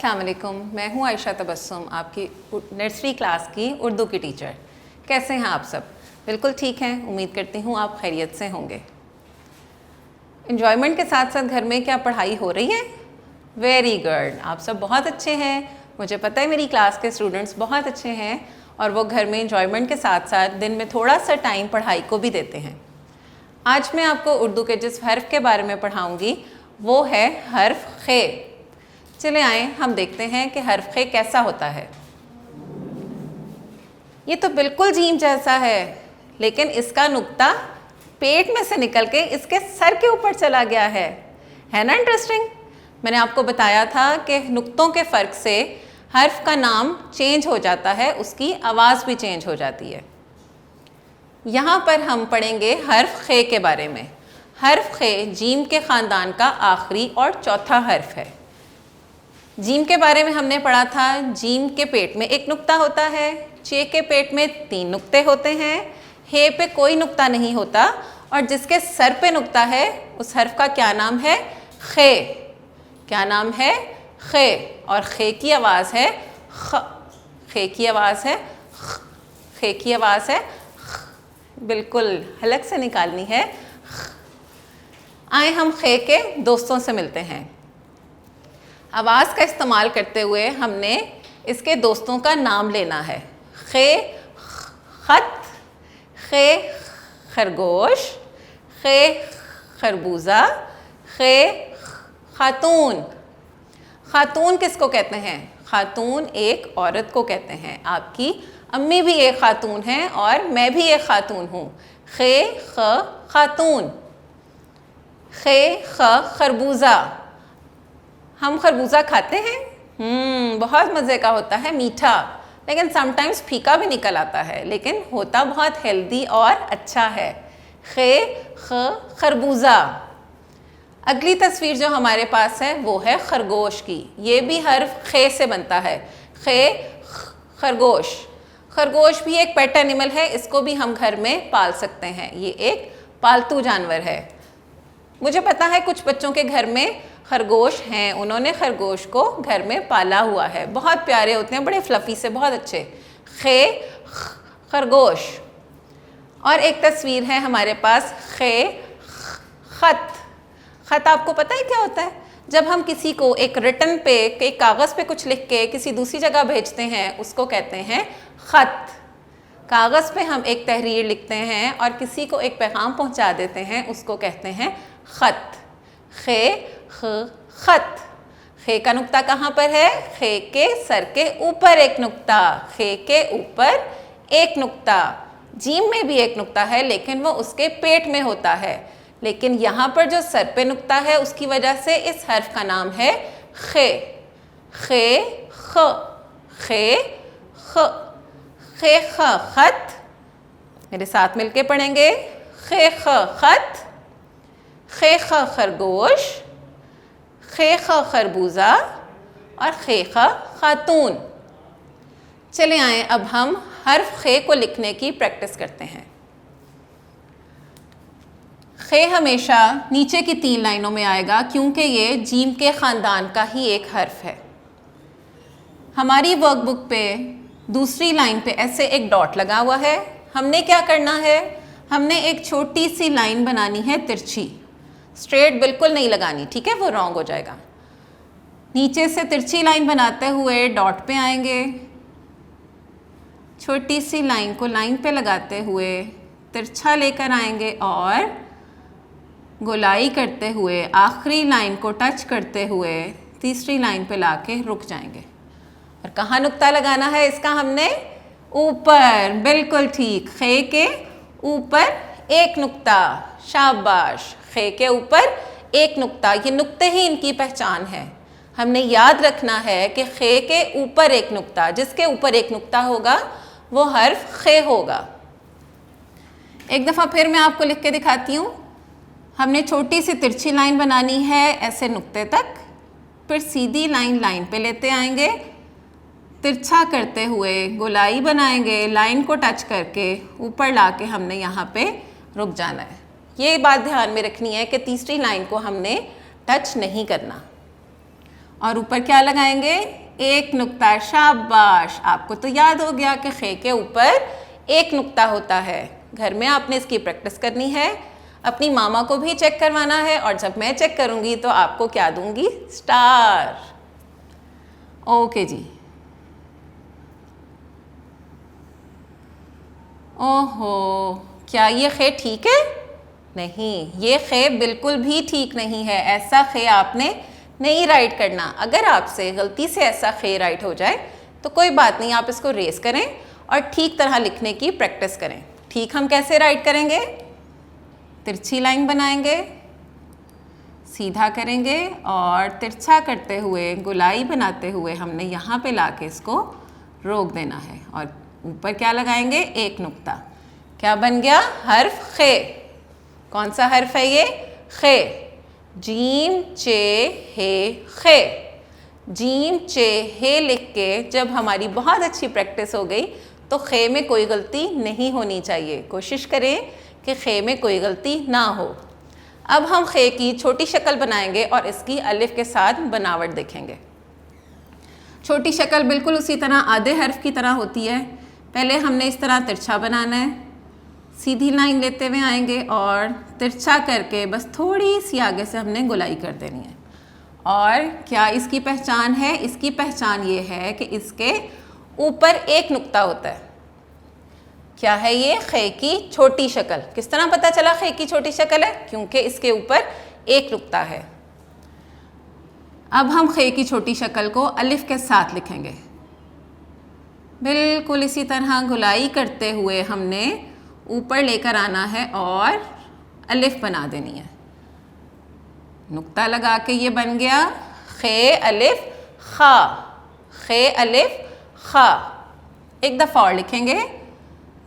अस्सलाम वालेकुम, मैं हूँ आयशा तबस्सुम, आपकी नर्सरी क्लास की उर्दू की टीचर। कैसे हैं आप सब? बिल्कुल ठीक हैं, उम्मीद करती हूँ आप खैरियत से होंगे। एंजॉयमेंट के साथ साथ घर में क्या पढ़ाई हो रही है? वेरी गुड, आप सब बहुत अच्छे हैं। मुझे पता है मेरी क्लास के स्टूडेंट्स बहुत अच्छे हैं और वो घर में एंजॉयमेंट के साथ साथ दिन में थोड़ा सा टाइम पढ़ाई को भी देते हैं। आज मैं आपको उर्दू के जिस हर्फ के बारे में पढ़ाऊँगी वो है हर्फ खे। चले आए हम देखते हैं कि हर्फ खे कैसा होता है। ये तो बिल्कुल जीम जैसा है, लेकिन इसका नुक्ता पेट में से निकल के इसके सर के ऊपर चला गया है ना इंटरेस्टिंग। मैंने आपको बताया था कि नुक्तों के फ़र्क से हर्फ का नाम चेंज हो जाता है, उसकी आवाज़ भी चेंज हो जाती है। यहाँ पर हम पढ़ेंगे हर्फ खे के बारे में। हर्फ खे जीम के ख़ानदान का आखिरी और चौथा हर्फ है। जीम के बारे में हमने पढ़ा था, जीम के पेट में एक नुक्ता होता है, चे के पेट में 3 नुक्ते होते हैं, हे पे कोई नुक्ता नहीं होता और जिसके सर पे नुक्ता है उस हर्फ का क्या नाम है? खे। क्या नाम है? खे। और खे की आवाज़ है ख। खे की आवाज़ है ख। खे की आवाज़ है ख। बिल्कुल हलक से निकालनी है। आए हम खे के दोस्तों से मिलते हैं। आवाज़ का इस्तेमाल करते हुए हमने इसके दोस्तों का नाम लेना है। खे खत, खे खरगोश, खे खरबूजा, खे खातून। खातून किसको कहते हैं? खातून एक औरत को कहते हैं। आपकी अम्मी भी एक खातून हैं और मैं भी एक खातून हूँ। खे ख खातून। खे ख खरबूजा। हम खरबूजा खाते हैं, बहुत मज़े का होता है, मीठा, लेकिन समटाइम्स फीका भी निकल आता है, लेकिन होता बहुत हेल्दी और अच्छा है। खे ख खरबूजा। अगली तस्वीर जो हमारे पास है वो है खरगोश की। ये भी हर्फ खे से बनता है। खे खरगोश। खरगोश भी एक पेट एनिमल है, इसको भी हम घर में पाल सकते हैं। ये एक पालतू जानवर है। मुझे पता है कुछ बच्चों के घर में खरगोश हैं, उन्होंने खरगोश को घर में पाला हुआ है। बहुत प्यारे होते हैं, बड़े फ्लफ़ी से, बहुत अच्छे। खे खरगोश। और एक तस्वीर है हमारे पास खे खत। खत आपको पता है क्या होता है? जब हम किसी को एक रिटन पे, एक कागज़ पे कुछ लिख के किसी दूसरी जगह भेजते हैं उसको कहते हैं खत। कागज़ पे हम एक तहरीर लिखते हैं और किसी को एक पैगाम पहुंचा देते हैं, उसको कहते हैं खत। खे ख खत। खे का नुक्ता कहाँ पर है? खे के सर के ऊपर एक नुक्ता। खे के ऊपर एक नुक्ता। जीम में भी एक नुक्ता है, लेकिन वो उसके पेट में होता है। लेकिन यहाँ पर जो सर पे नुक्ता है उसकी वजह से इस हर्फ का नाम है खे। खे ख। खे ख। खे ख खत। मेरे साथ मिलके पढ़ेंगे। खे ख खत, खे ख खरगोश, खे ख खरबूजा और खे ख खातून। चले आए अब हम हर्फ खे को लिखने की प्रैक्टिस करते हैं। खे हमेशा नीचे की 3 लाइनों में आएगा क्योंकि ये जीम के ख़ानदान का ही एक हर्फ है। हमारी वर्कबुक पे दूसरी लाइन पे ऐसे एक डॉट लगा हुआ है। हमने क्या करना है? हमने एक छोटी सी लाइन बनानी है तिरछी। स्ट्रेट बिल्कुल नहीं लगानी, ठीक है, वो रॉन्ग हो जाएगा। नीचे से तिरछी लाइन बनाते हुए डॉट पे आएंगे, छोटी सी लाइन को लाइन पे लगाते हुए तिरछा लेकर आएंगे और गोलाई करते हुए आखिरी लाइन को टच करते हुए तीसरी लाइन पे लाके रुक जाएंगे। और कहाँ नुक्ता लगाना है इसका? हमने ऊपर। बिल्कुल ठीक, खे के ऊपर एक नुक्ता। शाबाश, खे के ऊपर एक नुक्ता। ये नुक्ते ही इनकी पहचान है। हमने याद रखना है कि खे के ऊपर एक नुक्ता, जिसके ऊपर एक नुक्ता होगा वो हर्फ खे होगा। एक दफ़ा फिर मैं आपको लिख के दिखाती हूँ। हमने छोटी सी तिरछी लाइन बनानी है ऐसे नुक्ते तक, फिर सीधी लाइन पे लेते आएंगे, तिरछा करते हुए गोलाई बनाएंगे, लाइन को टच करके ऊपर लाके हमने यहाँ पे रुक जाना है। ये बात ध्यान में रखनी है कि तीसरी लाइन को हमने टच नहीं करना। और ऊपर क्या लगाएंगे, एक नुक्ता। शाबाश, आपको तो याद हो गया कि खे के ऊपर एक नुक्ता होता है। घर में आपने इसकी प्रैक्टिस करनी है, अपनी मामा को भी चेक करवाना है, और जब मैं चेक करूंगी तो आपको क्या दूंगी, स्टार। ओके जी। ओहो, क्या ये खे ठीक है? नहीं, ये खे बिल्कुल भी ठीक नहीं है। ऐसा खे आपने नहीं राइट करना। अगर आपसे गलती से ऐसा खे राइट हो जाए तो कोई बात नहीं, आप इसको रेस करें और ठीक तरह लिखने की प्रैक्टिस करें। ठीक हम कैसे राइट करेंगे, तिरछी लाइन बनाएंगे, सीधा करेंगे और तिरछा करते हुए, गोलाई बनाते हुए हमने यहाँ पे लाके इसको रोक देना है, और ऊपर क्या लगाएंगे, एक नुक्ता। क्या बन गया, हर्फ खे। कौन सा हर्फ है ये, खे। जीम चे हे खे। जीम चे हे लिख के जब हमारी बहुत अच्छी प्रैक्टिस हो गई तो खे में कोई गलती नहीं होनी चाहिए। कोशिश करें कि खे में कोई गलती ना हो। अब हम खे की छोटी शक्ल बनाएंगे और इसकी अलिफ के साथ बनावट देखेंगे। छोटी शक्ल बिल्कुल उसी तरह आधे हर्फ की तरह होती है। पहले हमने इस तरह तिरछा बनाना है, सीधी लाइन लेते हुए आएंगे और तिरछा करके बस थोड़ी सी आगे से हमने गोलाई कर देनी है। और क्या इसकी पहचान है, इसकी पहचान ये है कि इसके ऊपर एक नुक्ता होता है। क्या है ये, खे की छोटी शक्ल। किस तरह पता चला खे की छोटी शक्ल है, क्योंकि इसके ऊपर एक नुक्ता है। अब हम खे की छोटी शक्ल को अलिफ के साथ लिखेंगे। बिल्कुल इसी तरह गुलाई करते हुए हमने ऊपर लेकर आना है और अलिफ बना देनी है। नुक्ता लगा के ये बन गया खे अलिफ खा, खे अलिफ खा। एक दफ़ा और लिखेंगे,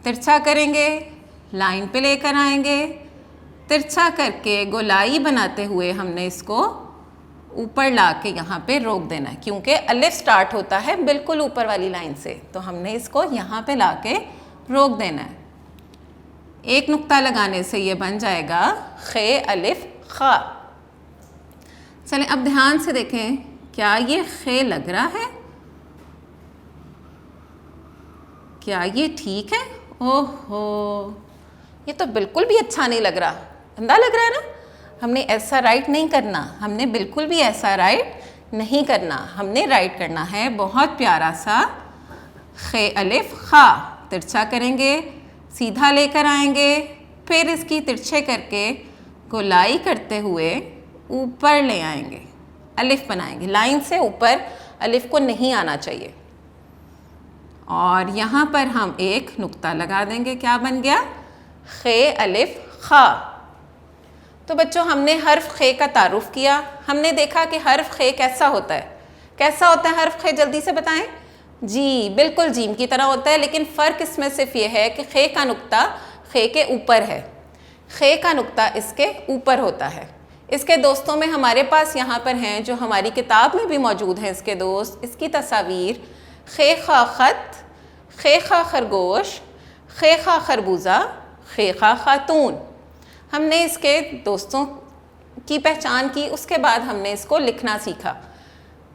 तिरछा करेंगे, लाइन पे लेकर आएंगे, तिरछा करके गोलाई बनाते हुए हमने इसको ऊपर ला के यहाँ पे रोक देना है, क्योंकि अलिफ स्टार्ट होता है बिल्कुल ऊपर वाली लाइन से, तो हमने इसको यहाँ पे ला के रोक देना है। एक नुक्ता लगाने से ये बन जाएगा खे अलिफ खा। चलें अब ध्यान से देखें, क्या ये खे लग रहा है, क्या ये ठीक है? ओहो, ये तो बिल्कुल भी अच्छा नहीं लग रहा। गंदा लग रहा है ना। हमने ऐसा राइट नहीं करना, हमने बिल्कुल भी ऐसा राइट नहीं करना। हमने राइट करना है बहुत प्यारा सा खे अलिफ खा। तिरछा करेंगे, सीधा लेकर आएंगे, फिर इसकी तिरछे करके गोलाई करते हुए ऊपर ले आएंगे, अलिफ बनाएंगे। लाइन से ऊपर अलिफ को नहीं आना चाहिए, और यहाँ पर हम एक नुक्ता लगा देंगे। क्या बन गया, खे अलिफ खा। तो बच्चों, हमने हर्फ खे का तारुफ किया। हमने देखा कि हर्फ खे कैसा होता है। कैसा होता है हर्फ खे, जल्दी से बताएं। जी, बिल्कुल जीम की तरह होता है, लेकिन फ़र्क इसमें सिर्फ ये है कि खे का नुक्ता खे के ऊपर है। खे का नुक्ता इसके ऊपर होता है। इसके दोस्तों में हमारे पास यहाँ पर हैं, जो हमारी किताब में भी मौजूद हैं इसके दोस्त। इसकी तस्वीर खे खा खत, खे खा खरगोश, खे खा खरबूजा, खे खा खातून। हमने इसके दोस्तों की पहचान की, उसके बाद हमने इसको लिखना सीखा।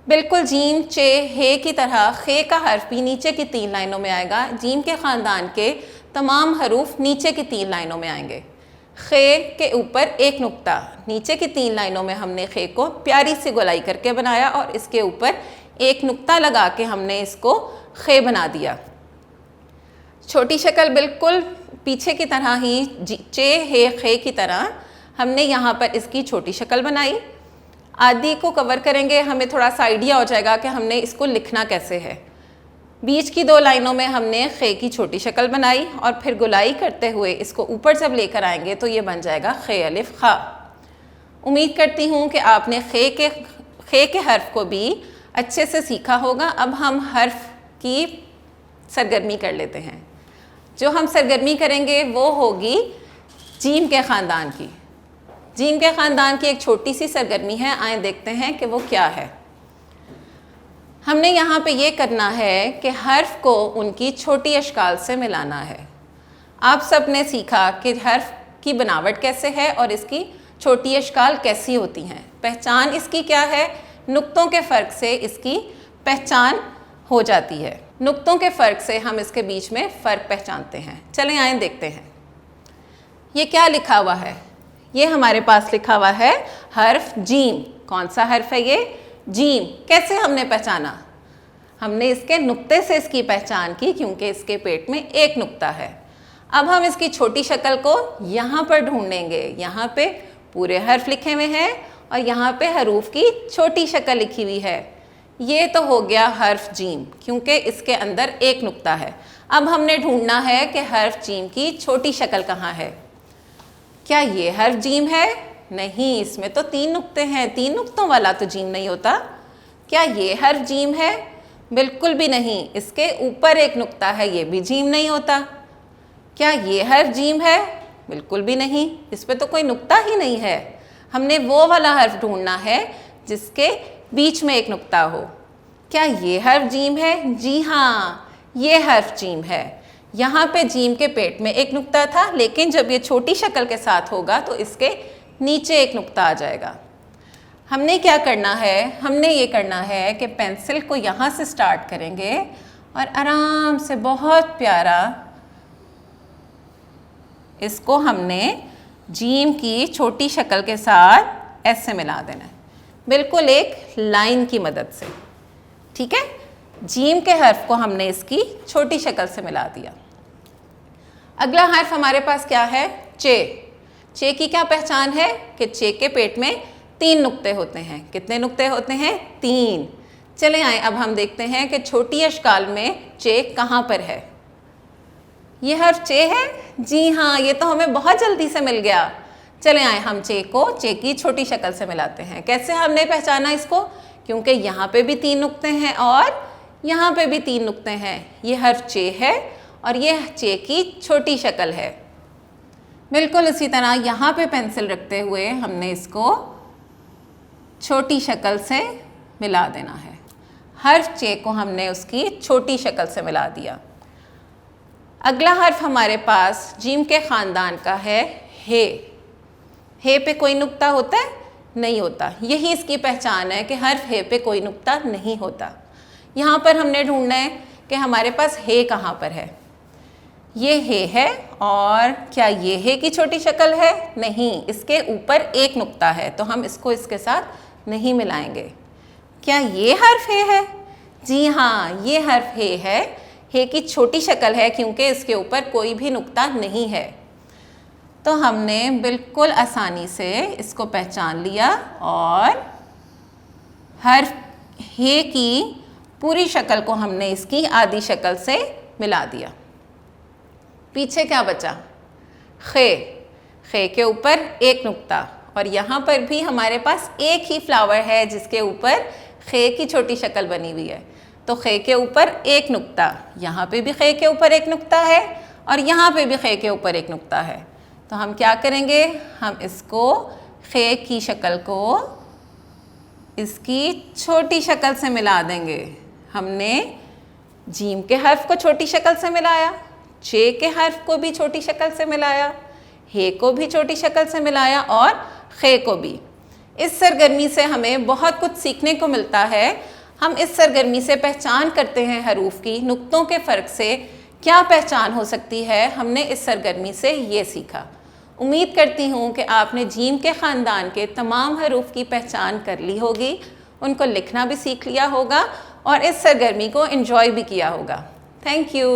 बिल्कुल जीम चे हे की तरह खे का हर्फ भी नीचे की 3 लाइनों में आएगा। जीम के ख़ानदान के तमाम हरूफ नीचे की 3 लाइनों में आएंगे। खे के ऊपर एक नुक्ता, नीचे की 3 लाइनों में हमने खे को प्यारी सी गोलाई करके बनाया, और इसके ऊपर एक नुक्ता लगा के हमने इसको खे बना दिया। छोटी शक्ल बिल्कुल पीछे की तरह ही चे हे खे की तरह हमने यहाँ पर इसकी छोटी शक्ल बनाई। आदि को कवर करेंगे, हमें थोड़ा सा आइडिया हो जाएगा कि हमने इसको लिखना कैसे है। बीच की 2 लाइनों में हमने खे की छोटी शक्ल बनाई, और फिर गुलाई करते हुए इसको ऊपर जब लेकर आएंगे तो ये बन जाएगा खे अलिफ खा। उम्मीद करती हूँ कि आपने खे के हर्फ को भी अच्छे से सीखा होगा। अब हम हर्फ की सरगर्मी कर लेते हैं। जो हम सरगर्मी करेंगे वो होगी जीम के ख़ानदान की। जीम के ख़ानदान की एक छोटी सी सरगर्मी है, आए देखते हैं कि वो क्या है। हमने यहाँ पे ये करना है कि हर्फ को उनकी छोटी अशकाल से मिलाना है। आप सब ने सीखा कि हर्फ की बनावट कैसे है और इसकी छोटी अशकाल कैसी होती हैं। पहचान इसकी क्या है नुक्तों के फ़र्क से इसकी पहचान हो जाती है। नुक्तों के फ़र्क से हम इसके बीच में फ़र्क पहचानते हैं। चलें आए देखते हैं। ये क्या लिखा हुआ है? ये हमारे पास लिखा हुआ है हर्फ जीम। कौन सा हर्फ है ये? जीम। कैसे हमने पहचाना? हमने इसके नुक्ते से इसकी पहचान की, क्योंकि इसके पेट में एक नुक्ता है। अब हम इसकी छोटी शक्ल को यहाँ पर ढूंढेंगे। यहाँ पे पूरे हर्फ लिखे हुए हैं और यहाँ पे हरूफ की छोटी शक्ल लिखी हुई है। ये तो हो गया हर्फ जीम, क्योंकि इसके अंदर एक नुक्ता है। अब हमने ढूंढना है कि हर्फ जीम की छोटी शक्ल कहाँ है। क्या ये हर्फ जीम है? नहीं, इसमें तो 3 नुक्ते हैं। 3 नुक्तों वाला तो जीम नहीं होता। क्या ये हर्फ जीम है? बिल्कुल भी नहीं। इसके ऊपर एक नुक्ता है, ये भी जीम नहीं होता। क्या ये हर्फ जीम है? बिल्कुल भी नहीं। इस पे तो कोई नुक्ता ही नहीं है। हमने वो वाला हर्फ ढूंढना है जिसके बीच में एक नुक्ता हो। क्या ये हर्फ जीम है? जी हाँ, ये हर्फ जीम है। यहाँ पे जीम के पेट में एक नुक्ता था, लेकिन जब ये छोटी शक्ल के साथ होगा तो इसके नीचे एक नुक्ता आ जाएगा। हमने क्या करना है? हमने ये करना है कि पेंसिल को यहाँ से स्टार्ट करेंगे और आराम से बहुत प्यारा इसको हमने जीम की छोटी शक्ल के साथ ऐसे मिला देना है, बिल्कुल एक लाइन की मदद से। ठीक है, जीम के हर्फ को हमने इसकी छोटी शक्ल से मिला दिया। अगला हर्फ हमारे पास क्या है? चे। चे की क्या पहचान है? कि चे के पेट में 3 नुक्ते होते हैं। कितने नुक्ते होते हैं? 3। चले आए, अब हम देखते हैं कि छोटी अशकाल में चे कहाँ पर है। ये हर्फ चे है? जी हाँ, ये तो हमें बहुत जल्दी से मिल गया। चले आए, हम चे को चे की छोटी शक्ल से मिलाते हैं। कैसे हमने पहचाना इसको? क्योंकि यहाँ पे भी 3 नुक्ते हैं और यहाँ पे भी 3 नुक्ते हैं। ये हर्फ चे है और ये चे की छोटी शक्ल है। बिल्कुल इसी तरह यहाँ पे पेंसिल रखते हुए हमने इसको छोटी शक्ल से मिला देना है। हर्फ चे को हमने उसकी छोटी शक्ल से मिला दिया। अगला हर्फ हमारे पास जीम के ख़ानदान का है हे। हे पे कोई नुक्ता होता है? नहीं होता। यही इसकी पहचान है कि हर्फ हे पे कोई नुक्ता नहीं होता। यहाँ पर हमने ढूंढना है कि हमारे पास हे कहाँ पर है। ये हे है, और क्या ये हे की छोटी शक्ल है? नहीं, इसके ऊपर एक नुक्ता है, तो हम इसको इसके साथ नहीं मिलाएंगे। क्या ये हर्फ हे है? जी हाँ, ये हर्फ हे है। हे की छोटी शक्ल है क्योंकि इसके ऊपर कोई भी नुक्ता नहीं है। तो हमने बिल्कुल आसानी से इसको पहचान लिया और हर्फ हे की पूरी शक्ल को हमने इसकी आधी शक्ल से मिला दिया। पीछे क्या बचा? खे। खे के ऊपर एक नुक्ता, और यहाँ पर भी हमारे पास एक ही फ्लावर है जिसके ऊपर खे की छोटी शक्ल बनी हुई है। तो खे के ऊपर एक नुक्ता, यहाँ पे भी खे के ऊपर एक नुक्ता है और यहाँ पे भी खे के ऊपर एक नुक्ता है। तो हम क्या करेंगे? हम इसको खे की शक्ल को इसकी छोटी शक्ल से मिला देंगे। हमने जीम के हर्फ को छोटी शक्ल से मिलाया, चे के हर्फ को भी छोटी शक्ल से मिलाया, हे को भी छोटी शक्ल से मिलाया और खे को भी। इस सरगर्मी से हमें बहुत कुछ सीखने को मिलता है। हम इस सरगर्मी से पहचान करते हैं हरूफ की। नुक्तों के फ़र्क से क्या पहचान हो सकती है, हमने इस सरगर्मी से ये सीखा। उम्मीद करती हूँ कि आपने जीम के ख़ानदान के तमाम हरूफ की पहचान कर ली होगी, उनको लिखना भी सीख लिया होगा और इस सरगर्मी को एंजॉय भी किया होगा। Thank you.